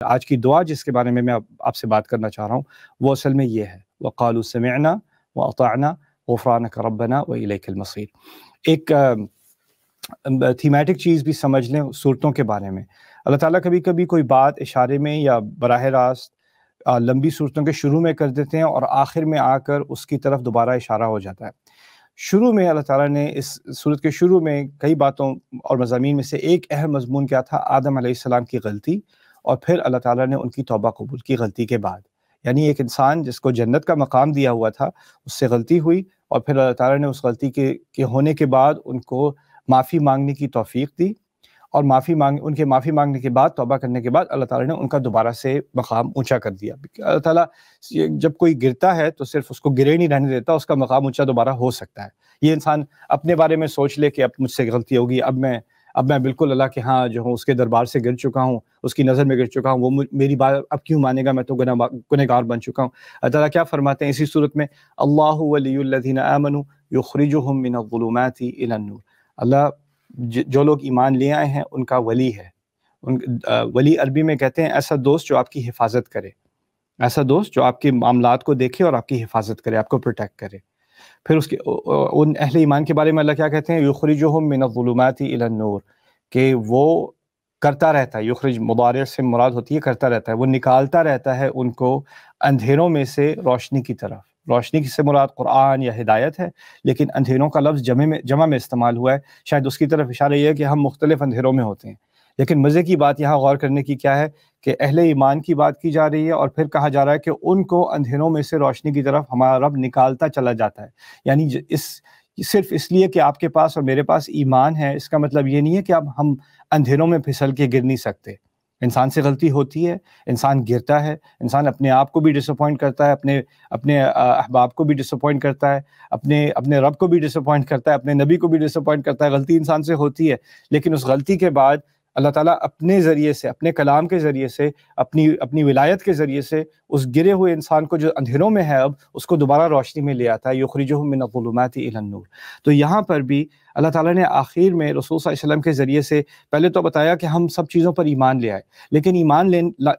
آج کی دعا جس کے بارے میں آپ سے بات کرنا چاہ رہا ہوں وہ اصل میں یہ ہے، وَقَالُوا سَمِعْنَا وَأَطَعْنَا غُفْرَانَكَ رَبَّنَا وَإِلَيْكَ الْمَصِيرُ۔ ایک تھیمیٹک چیز بھی سمجھ لیں صورتوں کے بارے میں۔ اللہ تعالیٰ کبھی کبھی کوئی بات اشارے میں یا براہ راست لمبی صورتوں کے شروع میں کر دیتے ہیں اور آخر میں آ کر اس کی طرف دوبارہ اشارہ ہو جاتا ہے۔ شروع میں اللہ تعالیٰ نے اس صورت کے شروع میں کئی باتوں اور مضامین میں سے ایک اہم مضمون کیا تھا، آدم علیہ السلام کی غلطی، اور پھر اللہ تعالیٰ نے ان کی توبہ قبول کی غلطی کے بعد۔ یعنی ایک انسان جس کو جنت کا مقام دیا ہوا تھا، اس سے غلطی ہوئی، اور پھر اللہ تعالیٰ نے اس غلطی کے ہونے کے بعد ان کو معافی مانگنے کی توفیق دی، اور ان کے معافی مانگنے کے بعد، توبہ کرنے کے بعد اللہ تعالیٰ نے ان کا دوبارہ سے مقام اونچا کر دیا۔ اللہ تعالیٰ جب کوئی گرتا ہے تو صرف اس کو گرے نہیں رہنے دیتا، اس کا مقام اونچا دوبارہ ہو سکتا ہے۔ یہ انسان اپنے بارے میں سوچ لے کہ اب مجھ سے غلطی ہوگی، اب میں بالکل اللہ کے ہاں جو ہوں اس کے دربار سے گر چکا ہوں، اس کی نظر میں گر چکا ہوں، وہ میری بات اب کیوں مانے گا، میں تو گنہگار بن چکا ہوں۔ اللہ تعالیٰ کیا فرماتے ہیں اسی صورت میں، اللہ ولی الذین آمنوا یخرجہم من الظلمات الی النور۔ اللہ جو لوگ ایمان لے آئے ہیں ان کا ولی ہے۔ ولی عربی میں کہتے ہیں ایسا دوست جو آپ کی حفاظت کرے، ایسا دوست جو آپ کے معاملات کو دیکھے اور آپ کی حفاظت کرے، آپ کو پروٹیکٹ کرے۔ پھر ان اہل ایمان کے بارے میں اللہ کیا کہتے ہیں، یخرجہم من الظلمات الی النور، کہ وہ کرتا رہتا ہے، یخرج مضارع سے مراد ہوتی ہے کرتا رہتا ہے، وہ نکالتا رہتا ہے ان کو اندھیروں میں سے روشنی کی طرف۔ روشنی سے مراد قرآن یا ہدایت ہے، لیکن اندھیروں کا لفظ جمع میں استعمال ہوا ہے، شاید اس کی طرف اشارہ یہ ہے کہ ہم مختلف اندھیروں میں ہوتے ہیں۔ لیکن مزے کی بات یہاں غور کرنے کی کیا ہے کہ اہل ایمان کی بات کی جا رہی ہے، اور پھر کہا جا رہا ہے کہ ان کو اندھیروں میں سے روشنی کی طرف ہمارا رب نکالتا چلا جاتا ہے۔ یعنی صرف اس لیے کہ آپ کے پاس اور میرے پاس ایمان ہے، اس کا مطلب یہ نہیں ہے کہ اب ہم اندھیروں میں پھسل کے گر نہیں سکتے۔ انسان سے غلطی ہوتی ہے، انسان گرتا ہے، انسان اپنے آپ کو بھی ڈسپوائنٹ کرتا ہے، اپنے احباب کو بھی ڈسپوائنٹ کرتا ہے، اپنے رب کو بھی ڈسپوائنٹ کرتا ہے، اپنے نبی کو بھی ڈسپوائنٹ کرتا ہے۔ غلطی انسان سے ہوتی ہے، لیکن اس غلطی کے بعد اللہ تعالیٰ اپنے ذریعے سے، اپنے کلام کے ذریعے سے، اپنی ولایت کے ذریعے سے اس گرے ہوئے انسان کو جو اندھیروں میں ہے اب اس کو دوبارہ روشنی میں لے آتا ہے، یخرجہم من الظلمات الی النور۔ تو یہاں پر بھی اللہ تعالیٰ نے آخر میں رسول صلی اللہ علیہ وسلم کے ذریعے سے پہلے تو بتایا کہ ہم سب چیزوں پر ایمان لے آئے، لیکن ایمان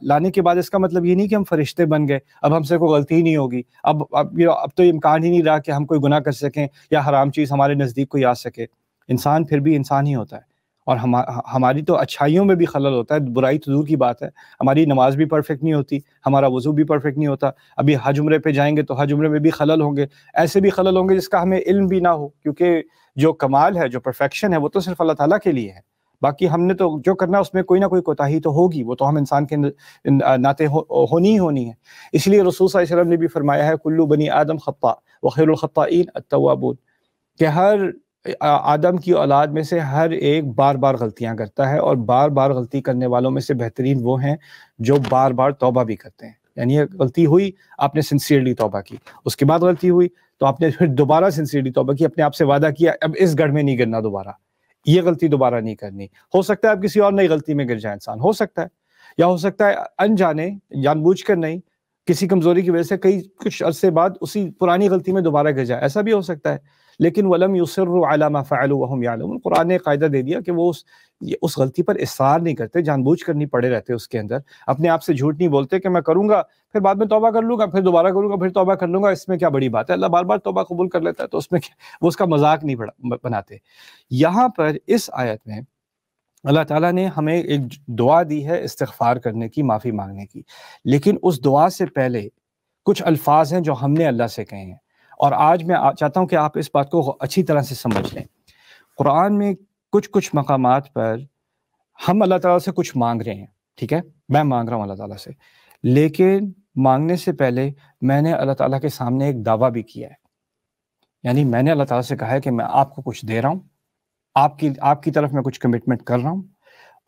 لانے کے بعد اس کا مطلب یہ نہیں کہ ہم فرشتے بن گئے، اب ہم سے کوئی غلطی ہی نہیں ہوگی، اب تو امکان ہی نہیں رہا کہ ہم کوئی گناہ کر سکیں یا حرام چیز ہمارے نزدیک کوئی آ سکے۔ انسان پھر بھی انسان ہی ہوتا ہے، اور ہماری تو اچھائیوں میں بھی خلل ہوتا ہے، برائی تو دور کی بات ہے، ہماری نماز بھی پرفیکٹ نہیں ہوتی، ہمارا وضو بھی پرفیکٹ نہیں ہوتا۔ ابھی حج عمرے پہ جائیں گے تو حج عمرے میں بھی خلل ہوں گے، ایسے بھی خلل ہوں گے جس کا ہمیں علم بھی نہ ہو، کیونکہ جو کمال ہے، جو پرفیکشن ہے، وہ تو صرف اللہ تعالیٰ کے لیے ہے۔ باقی ہم نے تو جو کرنا ہے اس میں کوئی نہ کوئی کوتاہی تو ہوگی، وہ تو ہم انسان کے ناطے ہونی ہی ہونی ہے۔ اس لیے رسول صلی اللہ علیہ وسلم نے بھی فرمایا ہے، کل بنی آدم خطاء وخیر الخطائین التوابون، کہ ہر آدم کی اولاد میں سے ہر ایک بار بار غلطیاں کرتا ہے، اور بار بار غلطی کرنے والوں میں سے بہترین وہ ہیں جو بار بار توبہ بھی کرتے ہیں۔ یعنی غلطی ہوئی، آپ نے سنسیئرلی توبہ کی، اس کے بعد غلطی ہوئی تو آپ نے پھر دوبارہ سنسیئرلی توبہ کی، اپنے آپ سے وعدہ کیا اب اس گڑھ میں نہیں گرنا، دوبارہ یہ غلطی دوبارہ نہیں کرنی۔ ہو سکتا ہے اب کسی اور نئی غلطی میں گر جائے انسان، ہو سکتا ہے، یا ہو سکتا ہے انجانے، جان بوجھ کر نہیں، کسی کمزوری کی وجہ سے کچھ عرصے بعد اسی پرانی غلطی میں دوبارہ گر جائے، ایسا بھی ہو سکتا ہے۔ لیکن وَلَمْ يُصِرُّوا عَلَى مَا فَعَلُوا وَهُمْ يَعْلَمُونَ، قرآن نے قاعدہ دے دیا کہ وہ اس غلطی پر اصرار نہیں کرتے، جان بوجھ کر نہیں پڑے رہتے اس کے اندر، اپنے آپ سے جھوٹ نہیں بولتے کہ میں کروں گا پھر بعد میں توبہ کر لوں گا، پھر دوبارہ کروں گا، پھر توبہ کر لوں گا، اس میں کیا بڑی بات ہے، اللہ بار بار توبہ قبول کر لیتا ہے، تو اس میں وہ اس کا مذاق نہیں بناتے۔ یہاں پر اس آیت میں اللہ تعالیٰ نے ہمیں ایک دعا دی ہے استغفار کرنے کی، معافی مانگنے کی، لیکن اس دعا سے پہلے کچھ الفاظ ہیں جو ہم نے اللہ سے کہے ہیں، اور آج میں چاہتا ہوں کہ آپ اس بات کو اچھی طرح سے سمجھ لیں۔ قرآن میں کچھ مقامات پر ہم اللہ تعالیٰ سے کچھ مانگ رہے ہیں، ٹھیک ہے، میں مانگ رہا ہوں اللہ تعالیٰ سے، لیکن مانگنے سے پہلے میں نے اللہ تعالیٰ کے سامنے ایک دعویٰ بھی کیا ہے۔ یعنی میں نے اللہ تعالیٰ سے کہا ہے کہ میں آپ کو کچھ دے رہا ہوں، آپ کی طرف میں کچھ کمٹمنٹ کر رہا ہوں،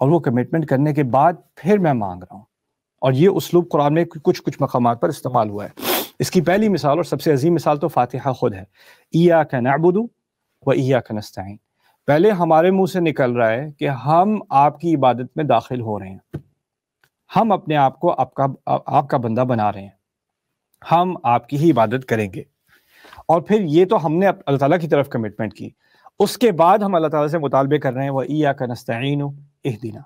اور وہ کمٹمنٹ کرنے کے بعد پھر میں مانگ رہا ہوں۔ اور یہ اسلوب قرآن میں کچھ مقامات پر استعمال ہوا ہے۔ اس کی پہلی مثال اور سب سے عظیم مثال تو فاتحہ خود ہے، ایاک نعبد و ایاک نستعین۔ پہلے ہمارے منہ سے نکل رہا ہے کہ ہم آپ کی عبادت میں داخل ہو رہے ہیں، ہم اپنے آپ کو آپ کا بندہ بنا رہے ہیں، ہم آپ کی ہی عبادت کریں گے، اور پھر یہ تو ہم نے اللہ تعالیٰ کی طرف کمٹمنٹ کی، اس کے بعد ہم اللہ تعالیٰ سے مطالبے کر رہے ہیں وَإِيَّاكَ نَسْتَعِينُ اهْدِنَا،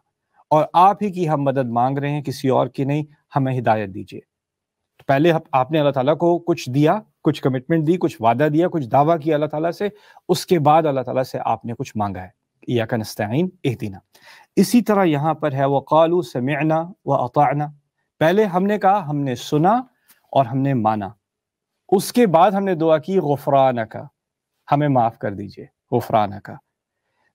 اور آپ ہی کی ہم مدد مانگ رہے ہیں، کسی اور کی نہیں، ہمیں ہدایت دیجیے۔ تو پہلے آپ نے اللہ تعالیٰ کو کچھ دیا، کچھ کمٹمنٹ دی، کچھ وعدہ دیا، کچھ دعویٰ کیا اللہ تعالیٰ سے، اس کے بعد اللہ تعالیٰ سے آپ نے کچھ مانگا ہے، ایاک نستعین اہدنا۔ اسی طرح یہاں پر ہے وقالوا سمعنا واطعنا، پہلے ہم نے کہا ہم نے سنا اور ہم نے مانا، اس کے بعد ہم نے دعا کی غفرانک، ہمیں معاف کر دیجئے، غفرانک۔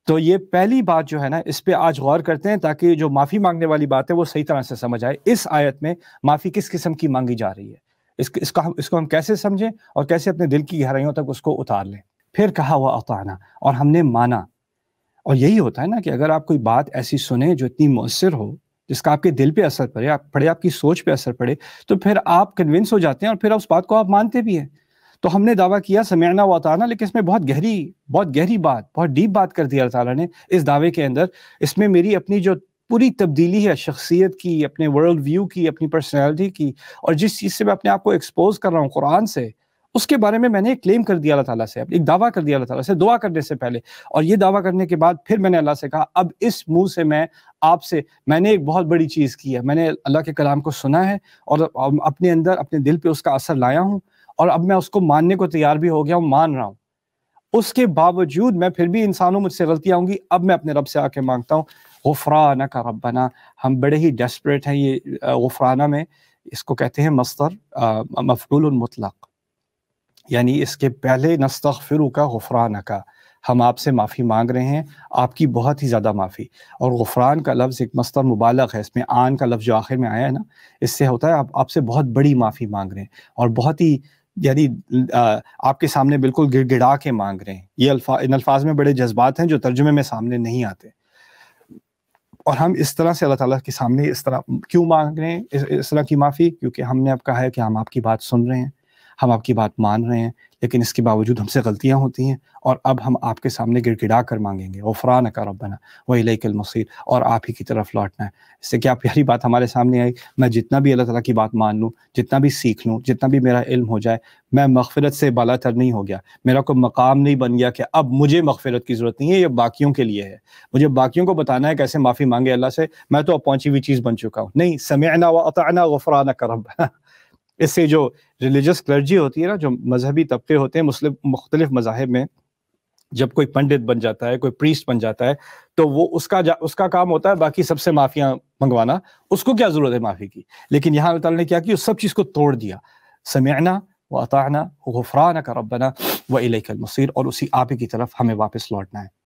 تو یہ پہلی بات جو ہے نا، اس پہ آج غور کرتے ہیں تاکہ جو معافی مانگنے والی بات ہے وہ صحیح طرح سے سمجھ آئے۔ اس آیت میں معافی کس قسم کی مانگی جا رہی ہے، اس کو ہم کیسے سمجھیں اور کیسے اپنے دل کی گہرائیوں تک اس کو اتار لیں۔ پھر کہا وَأَطَعْنَا، اور ہم نے مانا۔ اور یہی ہوتا ہے نا کہ اگر آپ کوئی بات ایسی سنیں جو اتنی مؤثر ہو، جس کا آپ کے دل پہ اثر پڑے، آپ کی سوچ پہ اثر پڑے، تو پھر آپ کنونس ہو جاتے ہیں اور پھر اس بات کو آپ مانتے بھی ہیں۔ تو ہم نے دعویٰ کیا سمعنا واطعنا، لیکن اس میں بہت گہری بات، بہت ڈیپ بات کر دی اللہ تعالیٰ نے اس دعوے کے اندر۔ اس میں میری اپنی جو پوری تبدیلی ہے شخصیت کی، اپنے ورلڈ ویو کی، اپنی پرسنالٹی کی، اور جس چیز سے میں اپنے آپ کو ایکسپوز کر رہا ہوں قرآن سے، اس کے بارے میں نے ایک کلیم کر دیا اللہ تعالیٰ سے، ایک دعویٰ کر دیا اللہ تعالیٰ سے دعا کرنے سے پہلے۔ اور یہ دعویٰ کرنے کے بعد پھر میں نے اللہ سے کہا اب اس منہ سے میں نے ایک بہت بڑی چیز کی ہے، میں نے اللہ کے کلام کو سنا ہے اور اپنے اندر اپنے دل پہ اس کا اثر لایا ہوں، اور اب میں اس کو ماننے کو تیار بھی ہو گیا ہوں، مان رہا ہوں۔ اس کے باوجود میں پھر بھی انسانوں مجھ سے غلطیاں ہوں گی، اب میں اپنے رب سے آ کے مانگتا ہوں غفرانک ربنا۔ ہم بڑے ہی ڈیسپریٹ ہیں، یہ غفرانہ میں اس کو کہتے ہیں مصدر مفعول مطلق، یعنی اس کے پہلے نستغفرک غفرانک، ہم آپ سے معافی مانگ رہے ہیں، آپ کی بہت ہی زیادہ معافی۔ اور غفران کا لفظ ایک مصدر مبالغ ہے، اس میں آن کا لفظ جو آخر میں آیا ہے نا، اس سے ہوتا ہے آپ سے بہت بڑی معافی مانگ رہے ہیں، اور بہت ہی یعنی آپ کے سامنے بالکل گڑ گڑا کے مانگ رہے ہیں۔ یہ ان الفاظ میں بڑے جذبات ہیں جو ترجمے میں سامنے نہیں آتے، اور ہم اس طرح سے اللہ تعالیٰ کے سامنے اس طرح کیوں مانگ رہے ہیں اس طرح کی معافی؟ کیونکہ ہم نے اب کہا ہے کہ ہم آپ کی بات سن رہے ہیں، ہم آپ کی بات مان رہے ہیں، لیکن اس کے باوجود ہم سے غلطیاں ہوتی ہیں، اور اب ہم آپ کے سامنے گڑ گڑا کر مانگیں گے غفرانک ربنا وإلیک المصیر، اور آپ ہی کی طرف لوٹنا ہے۔ اس سے کیا پیاری بات ہمارے سامنے آئی، میں جتنا بھی اللہ تعالیٰ کی بات مان لوں، جتنا بھی سیکھ لوں، جتنا بھی میرا علم ہو جائے، میں مغفرت سے بالا تر نہیں ہو گیا، میرا کوئی مقام نہیں بن گیا کہ اب مجھے مغفرت کی ضرورت نہیں ہے، یہ باقیوں کے لیے ہے، مجھے باقیوں کو بتانا ہے کیسے معافی مانگے اللہ سے، میں تو اب پہنچی ہوئی چیز بن چکا ہوں۔ نہیں، سمعنا واطعنا غفرانک ربنا۔ اس سے جو ریلیجس کلرجی ہوتی ہے نا، جو مذہبی طبقے ہوتے ہیں مختلف مذاہب میں، جب کوئی پنڈت بن جاتا ہے، کوئی پریسٹ بن جاتا ہے، تو وہ اس کا کام ہوتا ہے باقی سب سے معافیاں منگوانا، اس کو کیا ضرورت ہے معافی کی؟ لیکن یہاں اللہ تعالیٰ نے کیا کی، اس سب چیز کو توڑ دیا، سمعنا واطعنا غفرانک ربنا وإلیک المصیر، اور اسی آپ ہی کی طرف ہمیں واپس لوٹنا ہے۔